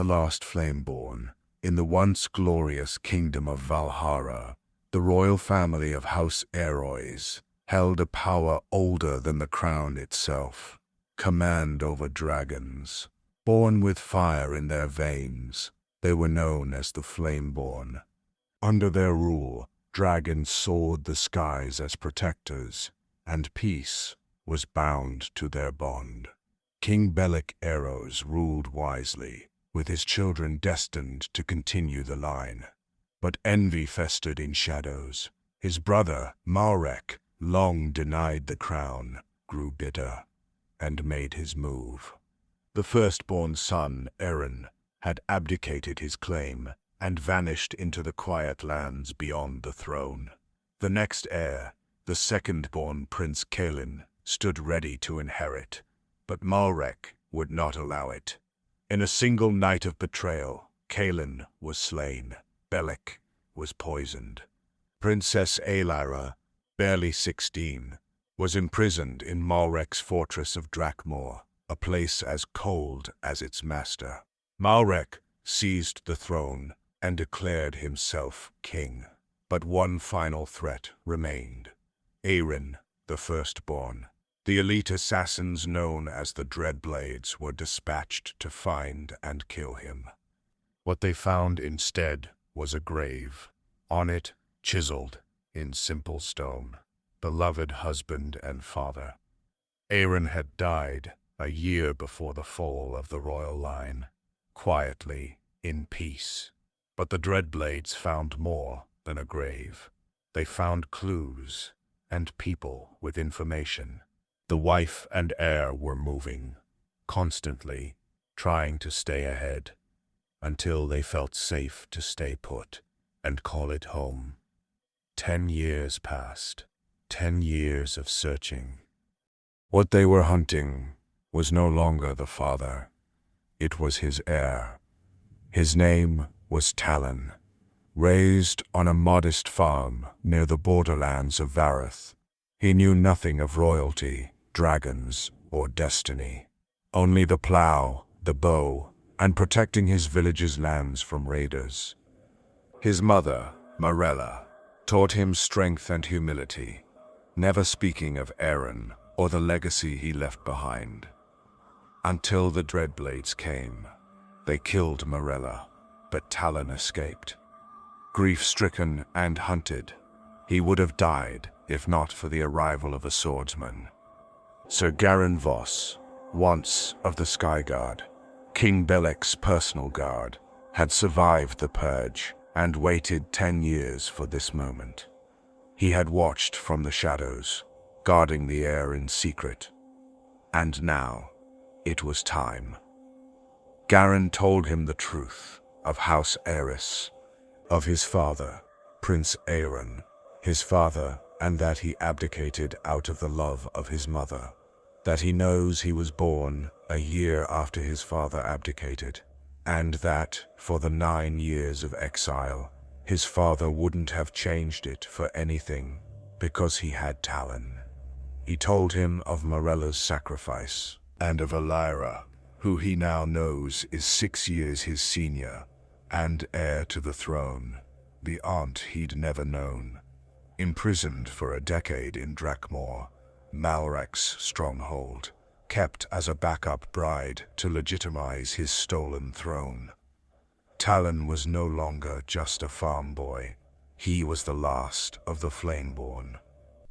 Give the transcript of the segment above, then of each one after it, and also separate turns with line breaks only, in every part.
the Last Flameborn, in the once glorious kingdom of Valhalla, the royal family of House Heirs held a power older than the crown itself, command over dragons. Born with fire in their veins, they were known as the Flameborn. Under their rule, dragons soared the skies as protectors, and peace was bound to their bond. King Bellic Heirs ruled wisely, with his children destined to continue the line. But envy festered in shadows. His brother, Malrek, long denied the crown, grew bitter, and made his move. The firstborn son, Eren, had abdicated his claim and vanished into the quiet lands beyond the throne. The next heir, the second-born Prince Kalin, stood ready to inherit, but Malrek would not allow it. In a single night of betrayal, Kalin was slain. Bellic was poisoned. Princess Aelira, barely 16, was imprisoned in Malrek's fortress of Drakmor, a place as cold as its master. Malrek seized the throne and declared himself king. But one final threat remained. Eren, the firstborn. The elite assassins known as the Dreadblades were dispatched to find and kill him. What they found instead was a grave. On it, chiseled in simple stone, beloved husband and father. Eren had died a year before the fall of the royal line, quietly, in peace. But the Dreadblades found more than a grave. They found clues and people with information. The wife and heir were moving, constantly trying to stay ahead, until they felt safe to stay put and call it home. 10 years passed, 10 years of searching. What they were hunting was no longer the father. It was his heir. His name was Talon, raised on a modest farm near the borderlands of Vareth. He knew nothing of royalty, dragons, or destiny. Only the plow, the bow, and protecting his village's lands from raiders. His mother, Marella, taught him strength and humility, never speaking of Eren or the legacy he left behind. Until the Dreadblades came. They killed Marella, but Talon escaped. Grief-stricken and hunted, he would have died if not for the arrival of a swordsman. Sir Garin Voss, once of the Skyguard, King Bellic's personal guard, had survived the purge and waited 10 years for this moment. He had watched from the shadows, guarding the heir in secret. And now, it was time. Garin told him the truth of House Heirs, of his father, Prince Eren, his father, and that he abdicated out of the love of his mother. That he knows he was born a year after his father abdicated, and that, for the 9 years of exile, his father wouldn't have changed it for anything because he had Talon. He told him of Marella's sacrifice, and of Aelira, who he now knows is 6 years his senior, and heir to the throne, the aunt he'd never known. Imprisoned for a decade in Drakmor, Malrek's stronghold, kept as a backup bride to legitimize his stolen throne. Talon was no longer just a farm boy. He was the last of the Flameborn.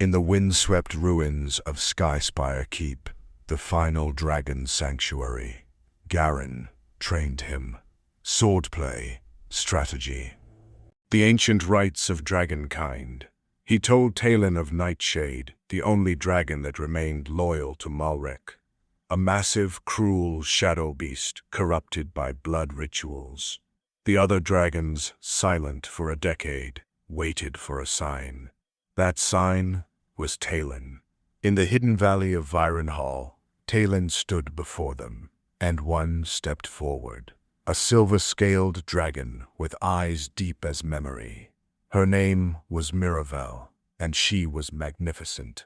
In the windswept ruins of Skyspire Keep, the final dragon sanctuary, Garin trained him. Swordplay, strategy. The ancient rites of dragonkind. He told Talon of Nightshade, the only dragon that remained loyal to Malrek. A massive, cruel shadow beast corrupted by blood rituals. The other dragons, silent for a decade, waited for a sign. That sign was Talon. In the hidden valley of Virenhall, Talon stood before them, and one stepped forward. A silver-scaled dragon with eyes deep as memory. Her name was Miravel, and she was magnificent.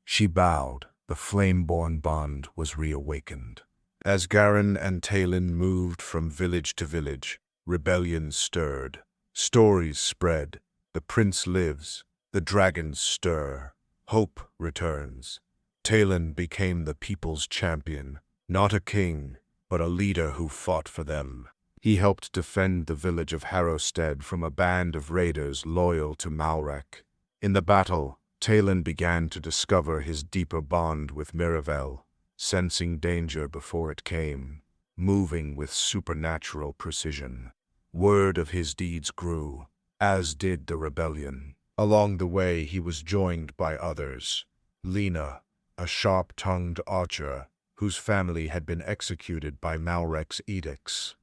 She bowed. The Flameborn bond was reawakened. As Garen and Talon moved from village to village, rebellions stirred. Stories spread. The prince lives. The dragons stir. Hope returns. Talon became the people's champion, not a king, but a leader who fought for them. He helped defend the village of Harrowstead from a band of raiders loyal to Malrek. In the battle, Talon began to discover his deeper bond with Miravel, sensing danger before it came, moving with supernatural precision. Word of his deeds grew, as did the rebellion. Along the way, he was joined by others. Lena, a sharp-tongued archer, whose family had been executed by Malrek's edicts.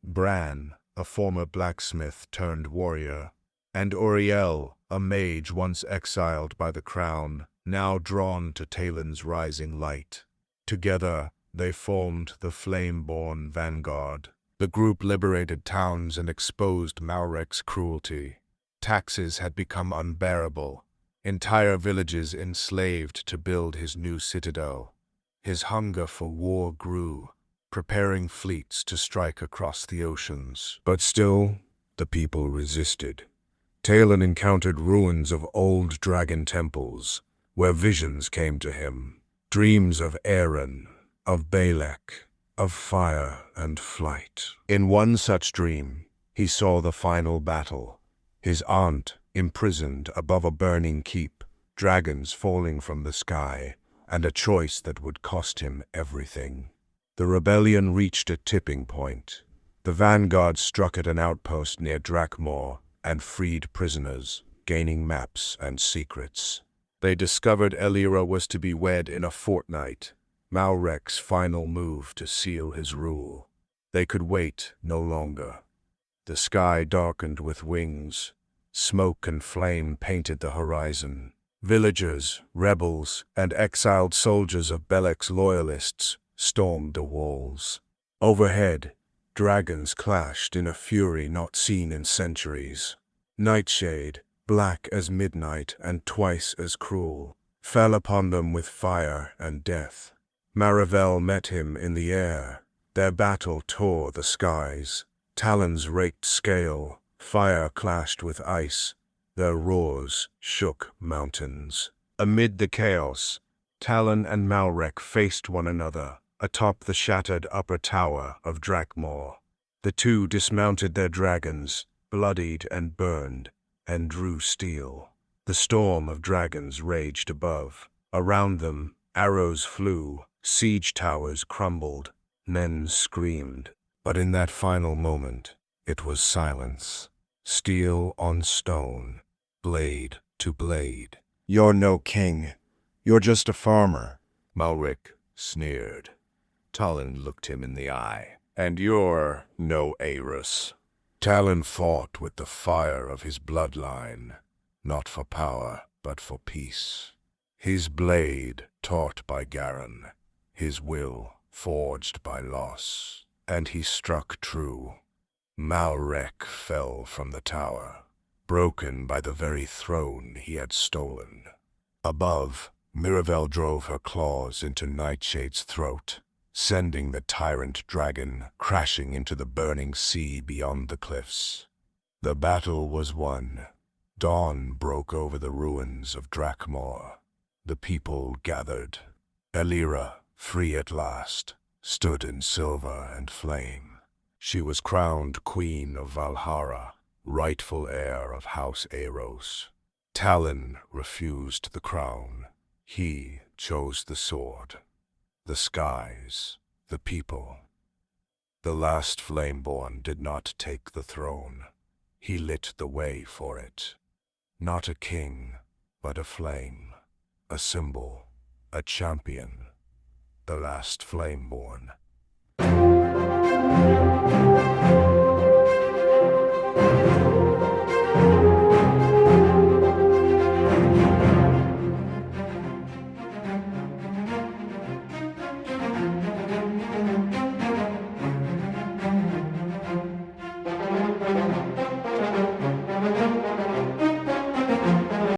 Bran, a former blacksmith-turned-warrior. And Uriel, a mage once exiled by the crown, now drawn to Talon's rising light. Together, they formed the Flameborn Vanguard. The group liberated towns and exposed Malrek's cruelty. Taxes had become unbearable, entire villages enslaved to build his new citadel. His hunger for war grew, preparing fleets to strike across the oceans. But still, the people resisted. Talon encountered ruins of old dragon temples, where visions came to him. Dreams of Eren, of Balak, of fire and flight. In one such dream, he saw the final battle. His aunt imprisoned above a burning keep, dragons falling from the sky, and a choice that would cost him everything. The rebellion reached a tipping point. The vanguard struck at an outpost near Drakmor and freed prisoners, gaining maps and secrets. They discovered Elira was to be wed in a fortnight, Malrek's final move to seal his rule. They could wait no longer. The sky darkened with wings. Smoke and flame painted the horizon. Villagers, rebels, and exiled soldiers of Belek's loyalists stormed the walls. Overhead, dragons clashed in a fury not seen in centuries. Nightshade, black as midnight and twice as cruel, fell upon them with fire and death. Maravel met him in the air. Their battle tore the skies. Talons raked scale, fire clashed with ice. Their roars shook mountains. Amid the chaos, Talon and Malrek faced one another atop the shattered upper tower of Drakmor. The two dismounted their dragons, bloodied and burned, and drew steel. The storm of dragons raged above. Around them, arrows flew, siege towers crumbled, men screamed. But in that final moment, it was silence. Steel on stone, blade to blade.
"You're no king. You're just a farmer,"
Malrek sneered. Talon looked him in the eye. "And you're no Heirs." Talon fought with the fire of his bloodline, not for power, but for peace. His blade taught by Garen, his will forged by loss. And he struck true. Malrek fell from the tower, broken by the very throne he had stolen. Above, Miravel drove her claws into Nightshade's throat, sending the tyrant dragon crashing into the burning sea beyond the cliffs. The battle was won. Dawn broke over the ruins of Drakmor. The people gathered. Elira, free at last, stood in silver and flame. She was crowned Queen of Valhalla, rightful heir of House Eros. Talon refused the crown. He chose the sword, the skies, the people. The Last Flameborn did not take the throne. He lit the way for it. Not a king, but a flame, a symbol, a champion. The Last Flameborn.